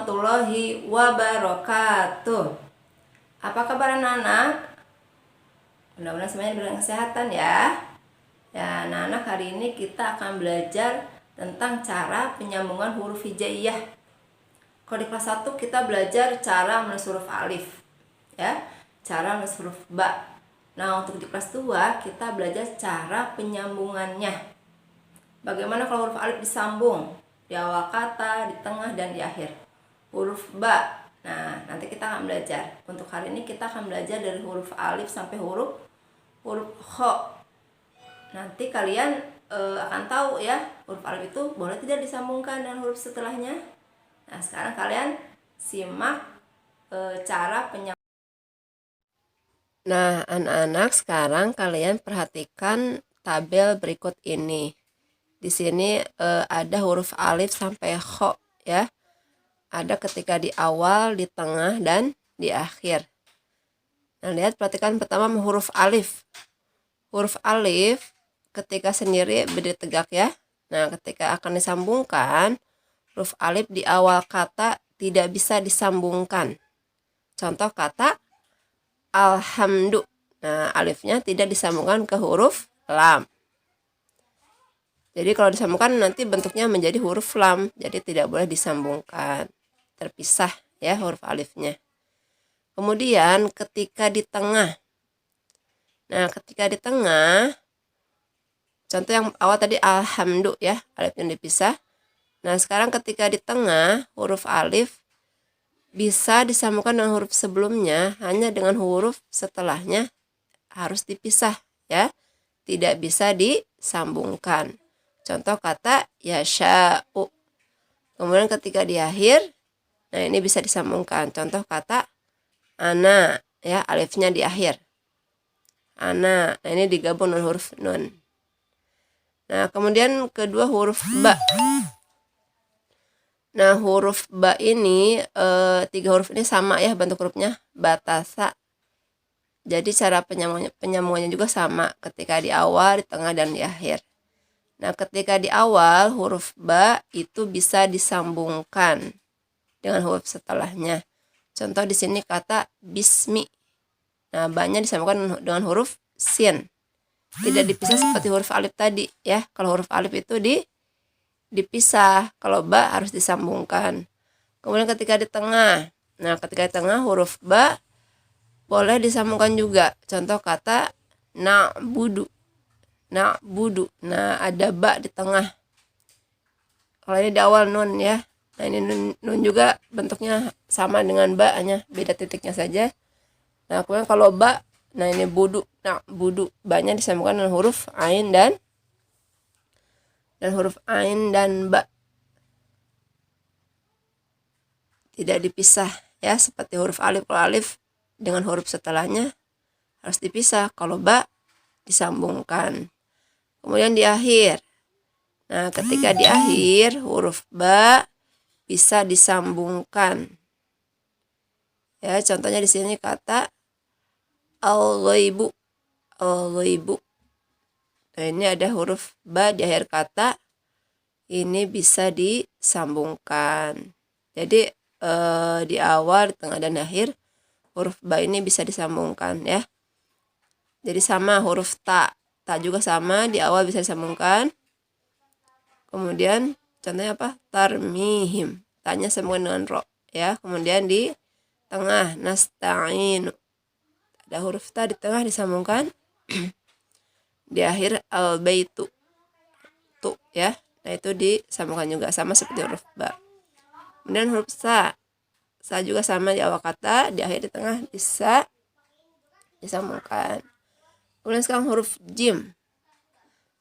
warahmatullahi wabarakatuh. Apa kabar anak-anak? Mudah-mudahan semuanya diberikan kesehatan ya. Ya, anak-anak, hari ini kita akan belajar tentang cara penyambungan huruf hijaiyah. Kalau di kelas 1 kita belajar cara menulis huruf alif, ya, cara menulis huruf ba. Nah, untuk di kelas 2 kita belajar cara penyambungannya. Bagaimana kalau huruf alif disambung di awal kata, di tengah, dan di akhir. Huruf ba. Nah, nanti kita akan belajar. Untuk hari ini kita akan belajar dari huruf alif sampai huruf kho. Nanti kalian akan tahu ya, huruf alif itu boleh tidak disambungkan dengan huruf setelahnya. Nah, sekarang kalian simak cara penyambungan. Nah, anak-anak, sekarang kalian perhatikan tabel berikut ini. Di sini ada huruf alif sampai kho ya. Ada ketika di awal, di tengah, dan di akhir. Nah, lihat, perhatikan pertama huruf alif. Huruf alif ketika sendiri berdiri tegak ya. Nah, ketika akan disambungkan, huruf alif di awal kata tidak bisa disambungkan. Contoh kata alhamdu. Nah, alifnya tidak disambungkan ke huruf lam. Jadi kalau disambungkan nanti bentuknya menjadi huruf lam. Jadi tidak boleh disambungkan. Terpisah ya huruf alifnya. Kemudian ketika di tengah. Nah, ketika di tengah, contoh yang awal tadi alhamdu ya, alifnya dipisah. Nah, sekarang ketika di tengah, huruf alif bisa disambungkan dengan huruf sebelumnya, hanya dengan huruf setelahnya harus dipisah ya. Tidak bisa disambungkan. Contoh kata yasha'u. Kemudian ketika di akhir, nah ini bisa disambungkan. Contoh kata ana ya, alifnya di akhir. Ana. Nah, ini digabung dengan huruf nun. Nah, kemudian kedua huruf ba. Nah, huruf ba ini tiga huruf ini sama ya bentuk hurufnya, batasa. Jadi cara penyambungannya juga sama ketika di awal, di tengah, dan di akhir. Nah, ketika di awal huruf ba itu bisa disambungkan dengan huruf setelahnya. Contoh di sini kata bismi. Nah, ba-nya disambungkan dengan huruf sin. Tidak dipisah seperti huruf alif tadi ya. Kalau huruf alif itu dipisah, kalau ba harus disambungkan. Kemudian ketika di tengah. Nah, ketika di tengah huruf ba boleh disambungkan juga. Contoh kata na'budu. Na'budu. Nah, ada ba di tengah. Kalau ini di awal nun ya. Nah, ini nun juga bentuknya sama dengan ba, hanya beda titiknya saja. Nah, kemudian kalau ba, nah ini budu. Nah, budu. Ba-nya disambungkan dengan huruf ain dan huruf ain dan ba. Tidak dipisah ya, seperti huruf alif. Kalau alif dengan huruf setelahnya harus dipisah. Kalau ba disambungkan. Kemudian di akhir. Nah, ketika di akhir huruf ba bisa disambungkan. Ya, contohnya di sini kata al-ghaibu. Al-ghaibu. Nah, ini ada huruf ba di akhir kata. Ini bisa disambungkan. Jadi di awal, di tengah, dan akhir huruf ba ini bisa disambungkan ya. Jadi sama huruf ta. Ta juga sama, di awal bisa disambungkan. Kemudian contohnya apa? Tarmihim. Ta-nya sambungan dengan ro ya. Kemudian di tengah nasta'inu. Ada huruf ta di tengah disambungkan. Di akhir al-baitu. Tu ya. Nah, itu disambungkan juga sama seperti huruf ba. Kemudian huruf sa. Sa juga sama di awal kata, di akhir, di tengah bisa disambungkan. Kemudian sekarang huruf jim.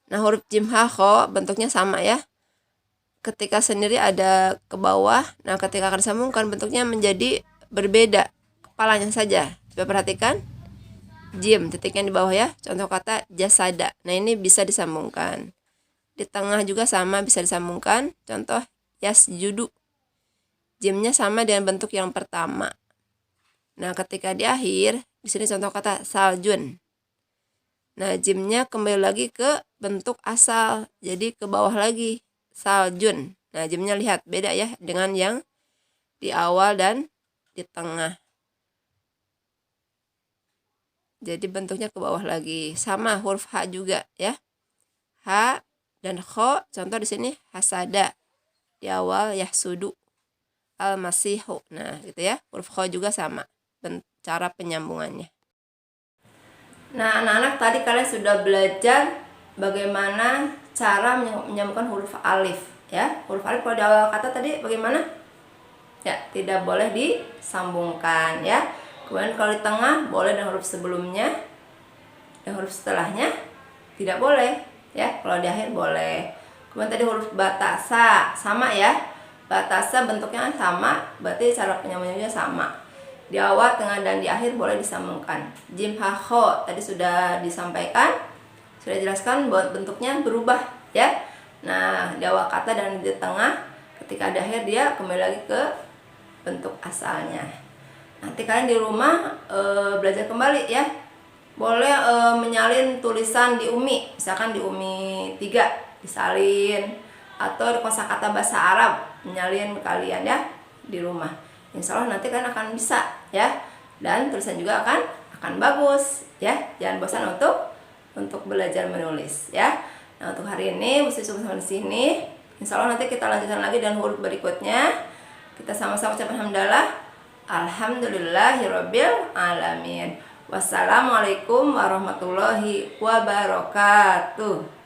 Nah, huruf jim ha kho bentuknya sama ya. Ketika sendiri ada ke bawah, nah ketika akan disambungkan bentuknya menjadi berbeda, kepalanya saja. Coba perhatikan. Jim, titiknya di bawah ya. Contoh kata jasada. Nah, ini bisa disambungkan. Di tengah juga sama, bisa disambungkan. Contoh yasjudu. Jimnya sama dengan bentuk yang pertama. Nah, ketika di akhir, di sini contoh kata saljun. Nah, jimnya kembali lagi ke bentuk asal. Jadi ke bawah lagi. Saljun. Nah, jimnya lihat beda ya dengan yang di awal dan di tengah. Jadi bentuknya ke bawah lagi. Sama huruf H juga ya. H dan kho, contoh di sini hasada. Di awal yahsudu. Al-masihu. Nah, gitu ya. Huruf kho juga sama. Cara penyambungannya. Nah, anak-anak tadi kalian sudah belajar bagaimana cara menyambungkan huruf alif ya. Huruf alif kalau di awal kata tadi bagaimana? Ya, tidak boleh disambungkan ya. Kemudian kalau di tengah boleh dengan huruf sebelumnya, dan huruf setelahnya tidak boleh ya. Kalau di akhir boleh. Kemudian tadi huruf batasa sama ya. Batasa bentuknya sama, berarti cara penyambungannya sama. Di awal, tengah, dan di akhir boleh disambungkan. Jim ha kho tadi sudah disampaikan, sudah dijelaskan bahwa bentuknya berubah ya. Nah, di awal kata dan di tengah, ketika di akhir dia kembali lagi ke bentuk asalnya. Nanti kalian di rumah belajar kembali ya. Boleh menyalin tulisan di UMI, misalkan di UMI 3 disalin, atau di kosakata bahasa Arab menyalin kalian ya di rumah. Insya Allah nanti kalian akan bisa ya, dan tulisan juga akan bagus ya. Jangan bosan untuk belajar menulis ya. Nah, untuk hari ini mesti cukup sampai di sini. Insya Allah nanti kita lanjutkan lagi dengan huruf berikutnya. Kita sama-sama ucapkan alhamdulillah. Alhamdulillahirabbil alamin. Wassalamualaikum warahmatullahi wabarakatuh.